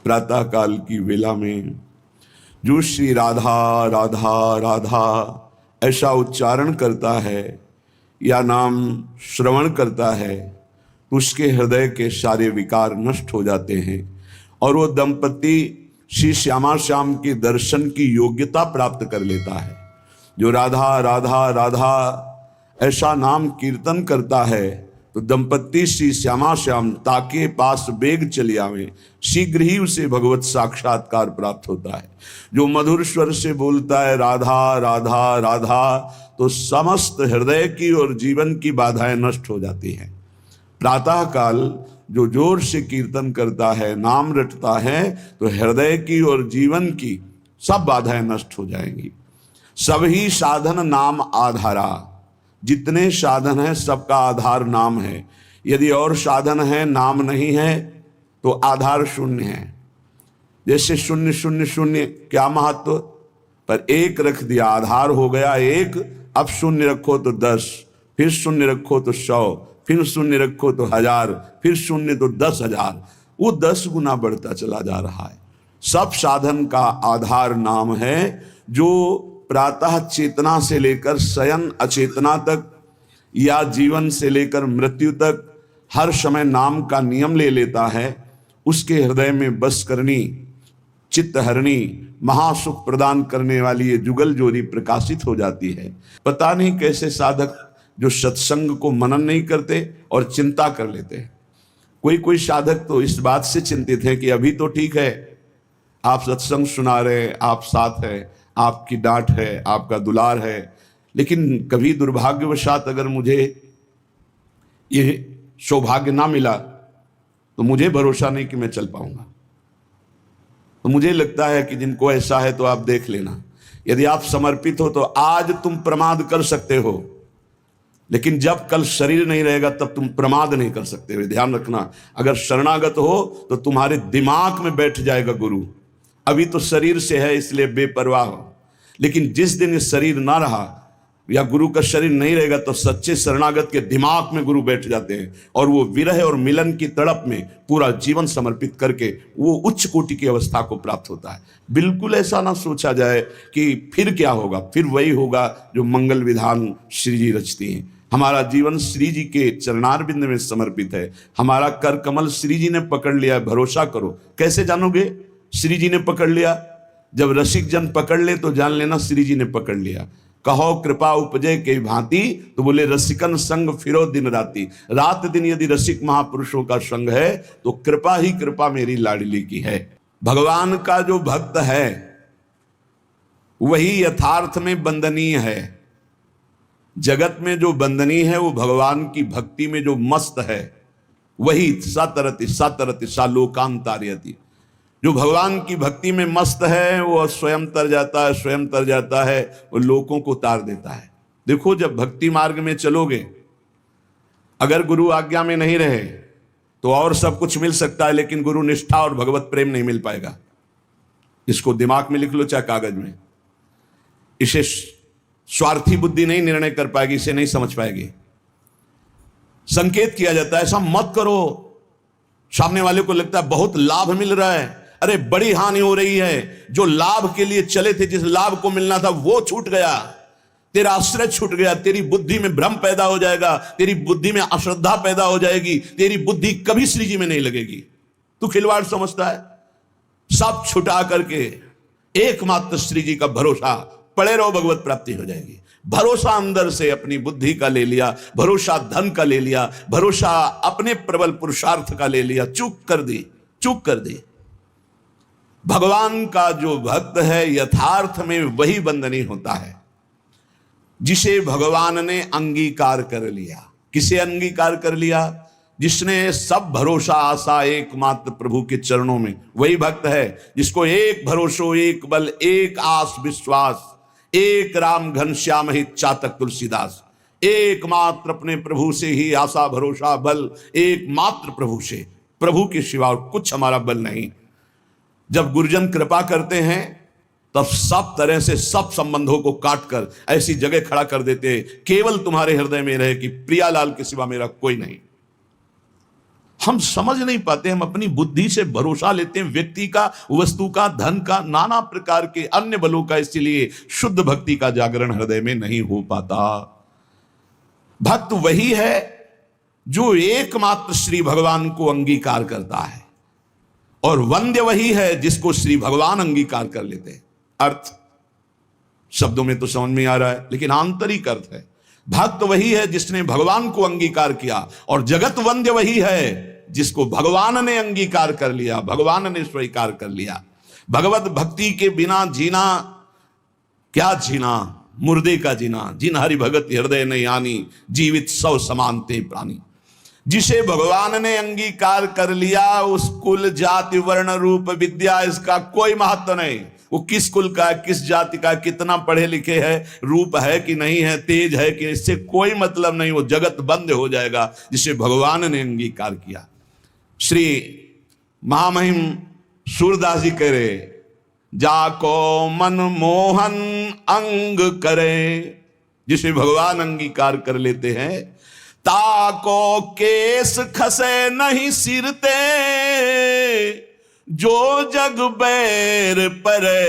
प्रातः काल की वेला में जो श्री राधा राधा राधा ऐसा उच्चारण करता है या नाम श्रवण करता है, उसके हृदय के सारे विकार नष्ट हो जाते हैं और वो दंपति श्री श्यामा श्याम के दर्शन की योग्यता प्राप्त कर लेता है। जो राधा राधा राधा ऐसा नाम कीर्तन करता है तो दंपति श्री श्यामा श्याम ताके पास बेग चले आवे, शीघ्र ही उसे भगवत साक्षात्कार प्राप्त होता है। जो मधुर स्वर से बोलता है राधा राधा राधा, तो समस्त हृदय की और जीवन की बाधाएं नष्ट हो जाती हैं। प्रातः काल जो जोर से कीर्तन करता है, नाम रटता है, तो हृदय की और जीवन की सब बाधाएं नष्ट हो जाएंगी। सभी साधन नाम आधारा, जितने साधन है सबका आधार नाम है। यदि और साधन है नाम नहीं है तो आधार शून्य है। जैसे शून्य शून्य शून्य क्या महत्व, पर एक रख दिया आधार हो गया एक। अब शून्य रखो तो 10, फिर शून्य रखो तो 100, फिर शून्य रखो तो 1000, फिर शून्य तो 10,000, वो 10 गुना बढ़ता चला जा रहा है। सब साधन का आधार नाम है। जो प्रातः चेतना से लेकर शयन अचेतना तक या जीवन से लेकर मृत्यु तक हर समय नाम का नियम ले लेता है, उसके हृदय में बस करनी चित्तहरणी महासुख प्रदान करने वाली ये जुगल जोरी प्रकाशित हो जाती है। पता नहीं कैसे साधक जो सत्संग को मनन नहीं करते और चिंता कर लेते हैं। कोई साधक तो इस बात से चिंतित है कि अभी तो ठीक है, आप सत्संग सुना रहे, आप साथ है, आपकी डांट है, आपका दुलार है, लेकिन कभी दुर्भाग्यवशात अगर मुझे ये सौभाग्य ना मिला तो मुझे भरोसा नहीं कि मैं चल पाऊंगा। तो मुझे लगता है कि जिनको ऐसा है तो आप देख लेना। यदि आप समर्पित हो तो आज तुम प्रमाद कर सकते हो, लेकिन जब कल शरीर नहीं रहेगा तब तुम प्रमाद नहीं कर सकते हो। ध्यान रखना, अगर शरणागत हो तो तुम्हारे दिमाग में बैठ जाएगा गुरु। अभी तो शरीर से है इसलिए बेपरवाह हो, लेकिन जिस दिन ये शरीर ना रहा या गुरु का शरीर नहीं रहेगा तो सच्चे शरणागत के दिमाग में गुरु बैठ जाते हैं और वो विरह और मिलन की तड़प में पूरा जीवन समर्पित करके वो उच्च कोटि की अवस्था को प्राप्त होता है। बिल्कुल ऐसा ना सोचा जाए कि फिर क्या होगा, फिर वही होगा जो मंगल विधान श्री जी रचती हैं। हमारा जीवन श्री जी के चरणारविंद में समर्पित है। हमारा कर कमल श्री जी ने पकड़ लिया, भरोसा करो। कैसे जानोगे श्री जी ने पकड़ लिया? जब रसिक जन पकड़ ले तो जान लेना श्री जी ने पकड़ लिया। कहो कृपा उपजे के भांति, तो बोले रसिकन संग फिरो दिन राती। रात दिन यदि रसिक महापुरुषों का संग है तो कृपा ही कृपा मेरी लाडली की है। भगवान का जो भक्त है वही यथार्थ में बंदनीय है। जगत में जो बंदनीय है वो भगवान की भक्ति में जो मस्त है वही सतरति सतरति सा लोकांतार्यति। जो भगवान की भक्ति में मस्त है वो स्वयं तर जाता है, स्वयं तर जाता है, वो लोगों को तार देता है। देखो, जब भक्ति मार्ग में चलोगे, अगर गुरु आज्ञा में नहीं रहे तो और सब कुछ मिल सकता है, लेकिन गुरु निष्ठा और भगवत प्रेम नहीं मिल पाएगा। इसको दिमाग में लिख लो चाहे कागज में। इसे स्वार्थी बुद्धि नहीं निर्णय कर पाएगी, इसे नहीं समझ पाएगी। संकेत किया जाता है ऐसा मत करो। सामने वाले को लगता है बहुत लाभ मिल रहा है, अरे बड़ी हानि हो रही है। जो लाभ के लिए चले थे, जिस लाभ को मिलना था वो छूट गया, तेरा आश्रय छूट गया, तेरी बुद्धि में भ्रम पैदा हो जाएगा, तेरी बुद्धि में अश्रद्धा पैदा हो जाएगी, तेरी बुद्धि कभी श्री जी में नहीं लगेगी। तू खिलवाड़ समझता है। सब छुटा करके एकमात्र श्री जी का भरोसा पड़े रहो, भगवत प्राप्ति हो जाएगी। भरोसा अंदर से अपनी बुद्धि का ले लिया, भरोसा धन का ले लिया, भरोसा अपने प्रबल पुरुषार्थ का ले लिया, चूक कर दी। भगवान का जो भक्त है यथार्थ में वही बंदनी होता है जिसे भगवान ने अंगीकार कर लिया। किसे अंगीकार कर लिया? जिसने सब भरोसा आशा एकमात्र प्रभु के चरणों में, वही भक्त है जिसको एक भरोसो एक बल एक आस विश्वास, एक राम घनश्याम ही चातक तुलसीदास। एकमात्र अपने प्रभु से ही आशा भरोसा बल, एकमात्र प्रभु से, प्रभु के सिवा और कुछ हमारा बल नहीं। जब गुरुजन कृपा करते हैं तब सब तरह से सब संबंधों को काटकर ऐसी जगह खड़ा कर देते, केवल तुम्हारे हृदय में रहे कि प्रियालाल के सिवा मेरा कोई नहीं। हम समझ नहीं पाते, हम अपनी बुद्धि से भरोसा लेते हैं व्यक्ति का, वस्तु का, धन का, नाना प्रकार के अन्य बलों का, इसलिए शुद्ध भक्ति का जागरण हृदय में नहीं हो पाता। भक्त वही है जो एकमात्र श्री भगवान को अंगीकार करता है, और वंद्य वही है जिसको श्री भगवान अंगीकार कर लेते हैं। अर्थ शब्दों में तो समझ में आ रहा है, लेकिन आंतरिक अर्थ है, भक्त वही है जिसने भगवान को अंगीकार किया, और जगत वंद्य वही है जिसको भगवान ने अंगीकार कर लिया, भगवान ने स्वीकार कर लिया। भगवत भक्ति के बिना जीना क्या जीना, मुर्दे का जीना। जिन हरि भगत हृदय ने यानी, जीवित सौ समानते प्राणी। जिसे भगवान ने अंगीकार कर लिया, उस कुल जाति वर्ण रूप विद्या इसका कोई महत्व नहीं। वो किस कुल का, किस जाति का, कितना पढ़े लिखे है, रूप है कि नहीं है, तेज है कि, इससे कोई मतलब नहीं। वो जगत बंद हो जाएगा जिसे भगवान ने अंगीकार किया। श्री महामहिम सूरदास जी कह रहे, जाको मन मोहन अंग करे, जिसे भगवान अंगीकार कर लेते हैं, ताको केस खसे नहीं सिरते, जो जग बैर परे।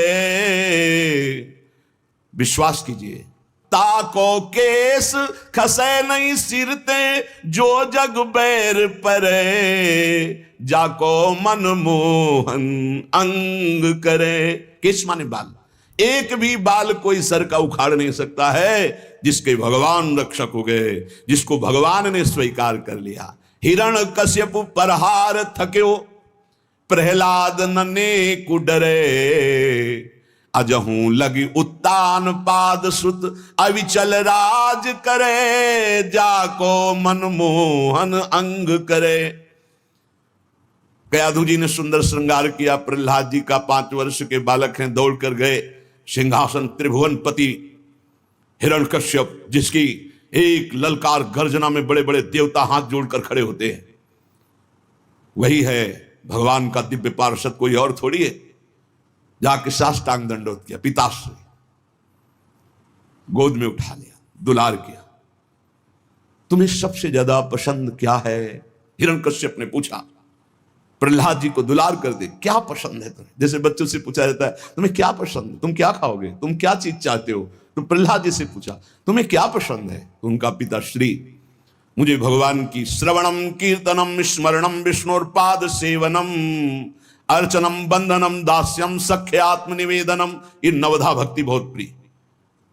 विश्वास कीजिए, ताको केस खसे नहीं सिरते, जो जग बैर परे, जाको मन मोहन अंग करे। केस माने बाल, एक भी बाल कोई सर का उखाड़ नहीं सकता है जिसके भगवान रक्षक हो गए, जिसको भगवान ने स्वीकार कर लिया। हिरण कश्यप परहार थक्यो, प्रहलाद नने कुडरे, अजहू लगी उत्तान पाद सुत, अविचल राज करे, जाको मन मोहन अंग करे। कयाधु जी ने सुंदर श्रृंगार किया। प्रहलाद जी का 5 वर्ष के बालक हैं, दौड़ कर गए सिंहासन त्रिभुवनपति हिरण्यकश्यप, जिसकी एक ललकार गर्जना में बड़े बड़े देवता हाथ जोड़कर खड़े होते हैं। वही है भगवान का दिव्य पार्षद, कोई और थोड़ी है। जाके साष्टांग दंडोत किया, पिताश्री गोद में उठा लिया, दुलार किया। तुम्हें सबसे ज्यादा पसंद क्या है? हिरण्यकश्यप ने पूछा। प्रहलाद जी को दुलार कर दे, क्या पसंद है तुम्हें? जैसे बच्चों से पूछा जाता है तुम्हें क्या पसंद है, तुम क्या खाओगे, तुम क्या चीज चाहते हो, तो प्रहलाद जी से पूछा तुम्हें क्या पसंद है? तो उनका पिता श्री, मुझे भगवान की श्रवणम कीर्तनम स्मरणम विष्णुर्पाद सेवनम अर्चनम बंदनम दास्यम सख्य आत्मनिवेदनम, ये नवधा भक्ति बहुत प्रिय।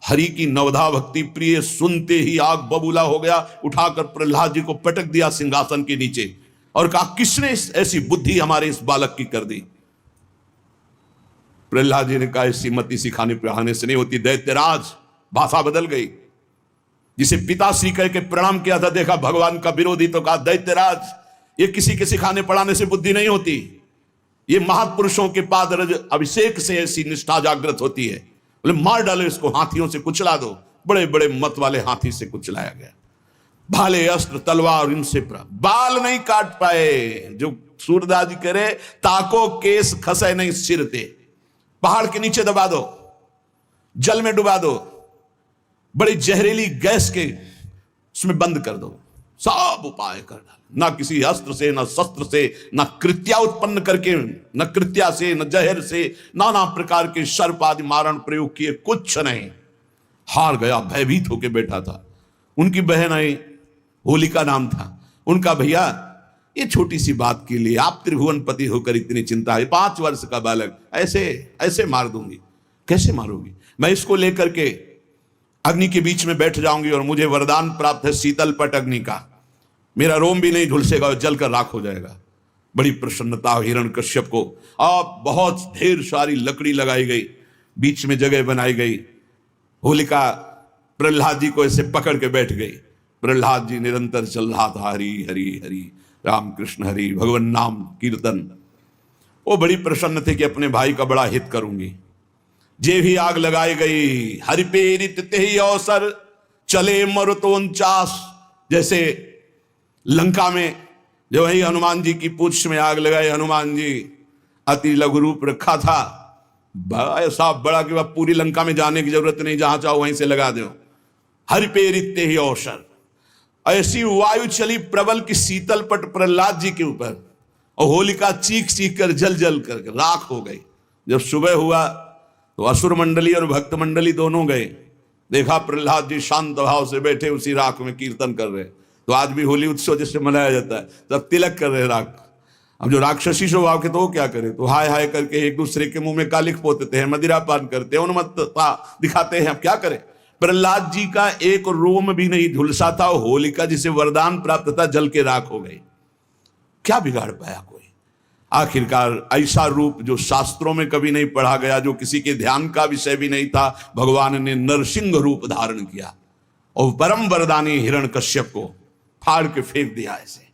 हरि की नवधा भक्ति प्रिय सुनते ही आग बबूला हो गया। उठाकर प्रहलाद जी को पटक दिया सिंहासन के नीचे और कहा किसने ऐसी बुद्धि हमारे इस बालक की कर दी? प्रहलाद जी ने कहा ऐसी मति सिखाने पढ़ाने से नहीं होती दैत्यराज। भाषा बदल गई। जिसे पिताश्री कह के प्रणाम किया था, देखा भगवान का विरोधी, तो कहा दैत्यराज, ये किसी के सिखाने पढ़ाने से बुद्धि नहीं होती, ये महापुरुषों के पादरज अभिषेक से ऐसी निष्ठा जागृत होती है। बोले मार डालो इसको, हाथियों से कुचला दो। बड़े बड़े मत वाले हाथी से कुचलाया गया। भाले अस्त्र तलवार इनसे बाल नहीं काट पाए। जो सूरदास जी करे, ताको केस खसे नहीं सिरते, पहाड़ के नीचे दबा दो, जल में डुबा दो, बड़ी जहरीली गैस के उसमें बंद कर दो, सब उपाय कर डाल। ना किसी अस्त्र से, ना शस्त्र से, ना कृत्या उत्पन्न करके, न कृत्या से, न जहर से, नाना प्रकार के सर्प आदि मारण प्रयोग किए, कुछ नहीं। हार गया, भयभीत होकर बैठा था। उनकी बहन आई, होलिका नाम था उनका। भैया ये छोटी सी बात के लिए आप त्रिभुवनपति होकर इतनी चिंता है? 5 वर्ष का बालक ऐसे ऐसे मार दूंगी? कैसे मारोगी? मैं इसको लेकर के अग्नि के बीच में बैठ जाऊंगी और मुझे वरदान प्राप्त है शीतल पट अग्नि का, मेरा रोम भी नहीं झुलसेगा और जलकर राख हो जाएगा। बड़ी प्रसन्नता हिरण्यकश्यप को। अब बहुत ढेर सारी लकड़ी लगाई गई, बीच में जगह बनाई गई। होलिका प्रहलाद जी को ऐसे पकड़ के बैठ गई। प्रहलाद जी निरंतर चल रहा था हरि हरि हरि, राम कृष्ण हरि, भगवान नाम कीर्तन। वो बड़ी प्रसन्न थे कि अपने भाई का बड़ा हित करूंगी। जे भी आग लगाई गई, हरि पेरित तेहि अवसर, चले मरुतो 49। जैसे लंका में जो वही हनुमान जी की पूंछ में आग लगाई, हनुमान जी अति लघु रूप रखा था, ऐसा बड़ा कि वह पूरी लंका में जाने की जरूरत नहीं, जहां चाहो वहीं से लगा दो। हरि पेरित तेहि अवसर, ऐसी वायु चली प्रबल की शीतल पट प्रहलाद जी के ऊपर, और होलिका चीख चीख कर जल जल कर राख हो गई। जब सुबह हुआ तो असुर मंडली और भक्त मंडली दोनों गए, देखा प्रहलाद जी शांत भाव से बैठे उसी राख में कीर्तन कर रहे। तो आज भी होली उत्सव जैसे मनाया जाता है, सब तिलक कर रहे राख। अब जो राक्षसी स्वभाव के तो वो क्या करे, तो हाय हाय करके एक दूसरे के मुंह में कालिख पोतते हैं, मदिरा पान करते हैं, उन्मत्तता दिखाते हैं। अब क्या करें, प्रहलाद जी का एक रोम भी नहीं झुलसा था, होलिका जिसे वरदान प्राप्त था जल के राख हो गई। क्या बिगाड़ पाया कोई। आखिरकार ऐसा रूप जो शास्त्रों में कभी नहीं पढ़ा गया, जो किसी के ध्यान का विषय भी नहीं था, भगवान ने नरसिंह रूप धारण किया और परम वरदानी हिरण्यकश्यप को फाड़ के फेंक दिया। ऐसे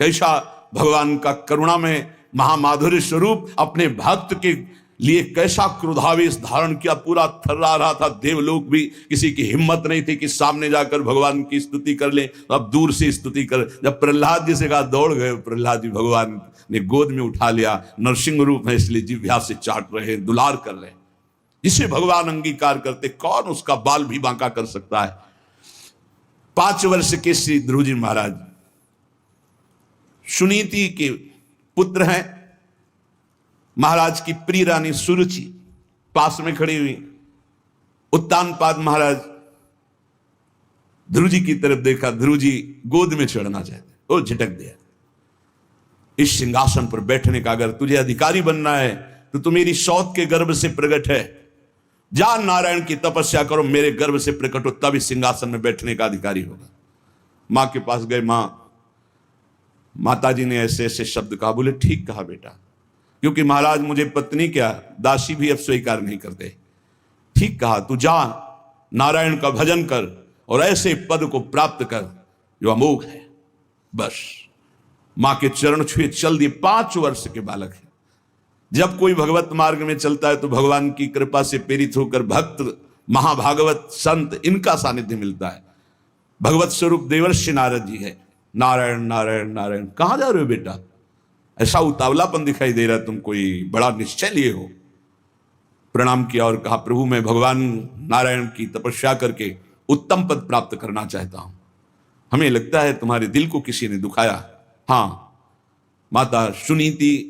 कैसा भगवान का करुणा में महामाधुर्य स्वरूप अपने भक्त के लिए कैसा क्रोधावेश धारण किया, पूरा थर्रा रहा था। देवलोक भी किसी की हिम्मत नहीं थी कि सामने जाकर भगवान की स्तुति कर ले, तो अब दूर से स्तुति कर। जब प्रहलाद जी से कहा दौड़ गए, प्रहलाद जी भगवान ने गोद में उठा लिया। नरसिंह रूप है इसलिए जिह्वा से चाट रहे, दुलार कर रहे। जिसे भगवान अंगीकार करते कौन उसका बाल भी बांका कर सकता है। 5 वर्ष के श्री ध्रुव जी महाराज सुनीति के पुत्र हैं। महाराज की प्रिय रानी सुरुचि पास में खड़ी हुई। उत्तानपाद महाराज ध्रुव जी की तरफ देखा, ध्रुव जी गोद में चढ़ना चाहते, वो झटक दिया। इस सिंहासन पर बैठने का अगर तुझे अधिकारी बनना है तो तू मेरी सौत के गर्भ से प्रकट है, जा नारायण की तपस्या करो, मेरे गर्भ से प्रकट हो, तब इस सिंहासन में बैठने का अधिकारी होगा। मां के पास गए, माता जी ने ऐसे ऐसे शब्द कहा। बोले ठीक कहा बेटा, क्योंकि महाराज मुझे पत्नी क्या दासी भी अब स्वीकार नहीं करते। ठीक कहा, तू जा नारायण का भजन कर और ऐसे पद को प्राप्त कर जो अमोघ है। बस मां के चरण छुए चल दिए। 5 वर्ष के बालक है। जब कोई भगवत मार्ग में चलता है तो भगवान की कृपा से प्रेरित होकर भक्त, महाभागवत, संत, इनका सानिध्य मिलता है। भगवत स्वरूप देवर्षि नारद जी है। नारायण नारायण नारायण, कहां जा रहे हो बेटा, ऐसा उतावलापन दिखाई दे रहा है, तुम कोई बड़ा निश्चय लिए हो। प्रणाम किया और कहा प्रभु मैं भगवान नारायण की तपस्या करके उत्तम पद प्राप्त करना चाहता हूं। हमें लगता है तुम्हारे दिल को किसी ने दुखाया। हाँ, माता सुनीति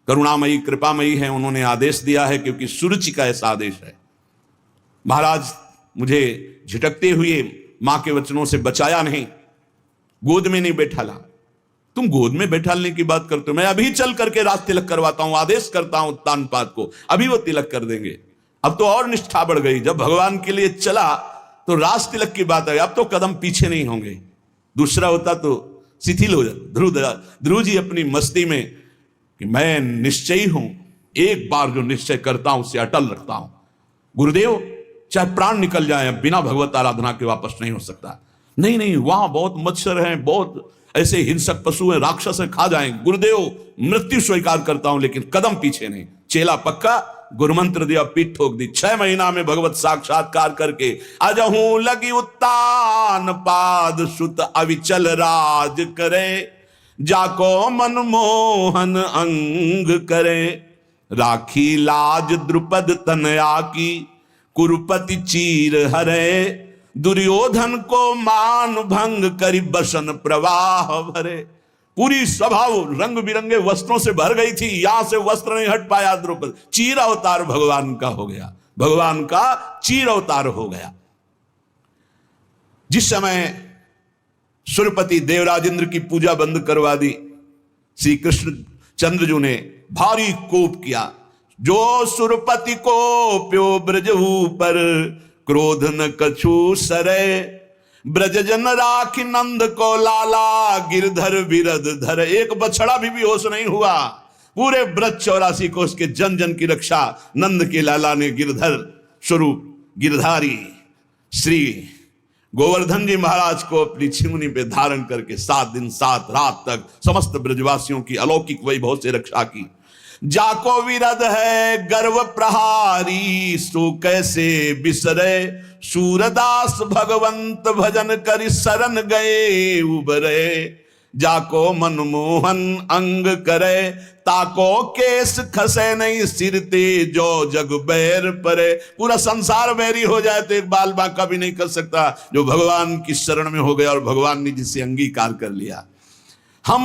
करुणामयी कृपामयी है, उन्होंने आदेश दिया है, क्योंकि सुरुचि का ऐसा आदेश है। महाराज मुझे झिटकते हुए मां के वचनों से बचाया नहीं, गोद में नहीं बैठाला। तुम गोद में बैठालने की बात करते हो, मैं अभी चल करके राज तिलक करवाता हूं, आदेश करता हूं उत्तानपाद को, अभी वो तिलक कर देंगे। अब तो और निष्ठा बढ़ गई, जब भगवान के लिए चला तो राज तिलक की बात है, अब तो कदम पीछे नहीं होंगे। दूसरा होता तो शिथिल हो जाता। ध्रुव जी अपनी मस्ती में कि मैं निश्चयी हूं, एक बार जो निश्चय करता हूं उसे अटल रखता हूं। गुरुदेव चाहे प्राण निकल जाए, बिना भगवत आराधना के वापस नहीं हो सकता। नहीं नहीं, वहां बहुत मच्छर हैं, बहुत ऐसे हिंसक पशु हैं, राक्षस हैं, खा जाएं। गुरुदेव मृत्यु स्वीकार करता हूं, लेकिन कदम पीछे नहीं। चेला पक्का, गुरुमंत्र दिया, पीठ ठोक दी। 6 महीना में भगवत साक्षात्कार करके अजहू लगी उत्तान पाद सुत अविचल राज करे, जाको मनमोहन अंग करे, राखी लाज द्रुपद तनया की, कुरुपति चीर हरे, दुर्योधन को मान भंग करी बसन प्रवाह भरे। पूरी सभा रंग बिरंगे वस्त्रों से भर गई थी, यहां से वस्त्र नहीं हट पाया द्रुपद। चीर अवतार भगवान का हो गया, भगवान का चीर अवतार हो गया। जिस समय सुरपति देवराजेंद्र की पूजा बंद करवा दी, श्री कृष्ण चंद्रजू ने भारी कोप किया। जो सुरपति को प्यो ब्रजहू पर, क्रोध न कछु सरे, ब्रज जन राखी नंद को लाला, गिरधर विरध धर। एक बछड़ा भी बेहोश नहीं हुआ। पूरे ब्रज 84 को उसके जन जन की रक्षा नंद के लाला ने गिरधर स्वरूप गिरधारी श्री गोवर्धन जी महाराज को अपनी छिमुनी पे धारण करके 7 दिन 7 रात तक समस्त ब्रजवासियों की अलौकिक वैभव से रक्षा की। जाको विरध है गर्व प्रहारी, सो कैसे बिसरे, सूरदास भगवंत भजन करि शरण गए उबरे, जाको मनमोहन अंग करे, ताको केस खसे नहीं सिर ते, जो जग बैर परे। पूरा संसार बैरी हो जाए तो एक बाल बांका भी नहीं कर सकता जो भगवान की शरण में हो गया और भगवान ने जिसे अंगीकार कर लिया। हम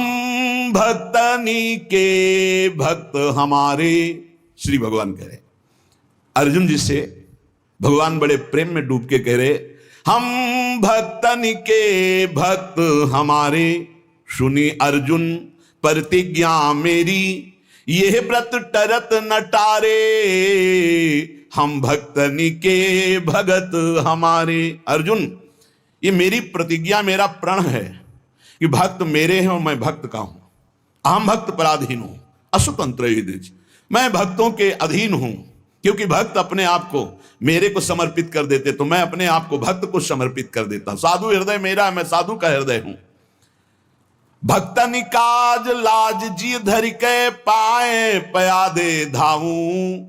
भक्तनी के भक्त हमारे, श्री भगवान कह रहे अर्जुन जी से, भगवान बड़े प्रेम में डूब के कह रहे, हम भक्तनी के भक्त हमारे, सुनी अर्जुन प्रतिज्ञा मेरी, यह व्रत टरत न टारे, हम भक्तनी के भगत हमारे। अर्जुन, ये मेरी प्रतिज्ञा, मेरा प्रण है कि भक्त मेरे हैं और मैं भक्त का हूं। अहम भक्त पराधीन हूं अस्वतंत्र युधिष्ठिर, मैं भक्तों के अधीन हूं। क्योंकि भक्त अपने आप को मेरे को समर्पित कर देते तो मैं अपने आप को भक्त को समर्पित कर देता। साधु हृदय मेरा, मैं साधु का हृदय हूं। भक्तनि काज लाज जी धरि के, पाए पयादे धाऊं।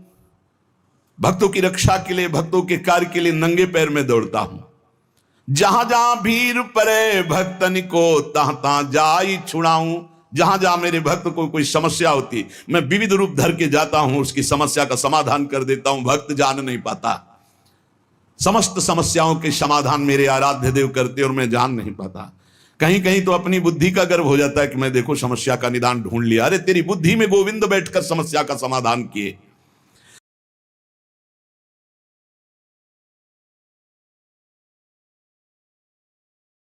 भक्तों की रक्षा के लिए, भक्तों के कार्य के लिए नंगे पैर में दौड़ता हूं। जहां जहां भीड़ पड़े भक्तनि को, तहां तहां जाई छुड़ाऊं। जहां जहां मेरे भक्त को कोई समस्या होती, मैं विविध रूप धर के जाता हूं, उसकी समस्या का समाधान कर देता हूं। भक्त जान नहीं पाता, समस्त समस्याओं के समाधान मेरे आराध्य देव करते और मैं जान नहीं पाता। कहीं कहीं तो अपनी बुद्धि का गर्व हो जाता है कि मैं देखो समस्या का निदान ढूंढ लिया। अरे तेरी बुद्धि में गोविंद बैठकर समस्या का समाधान किए।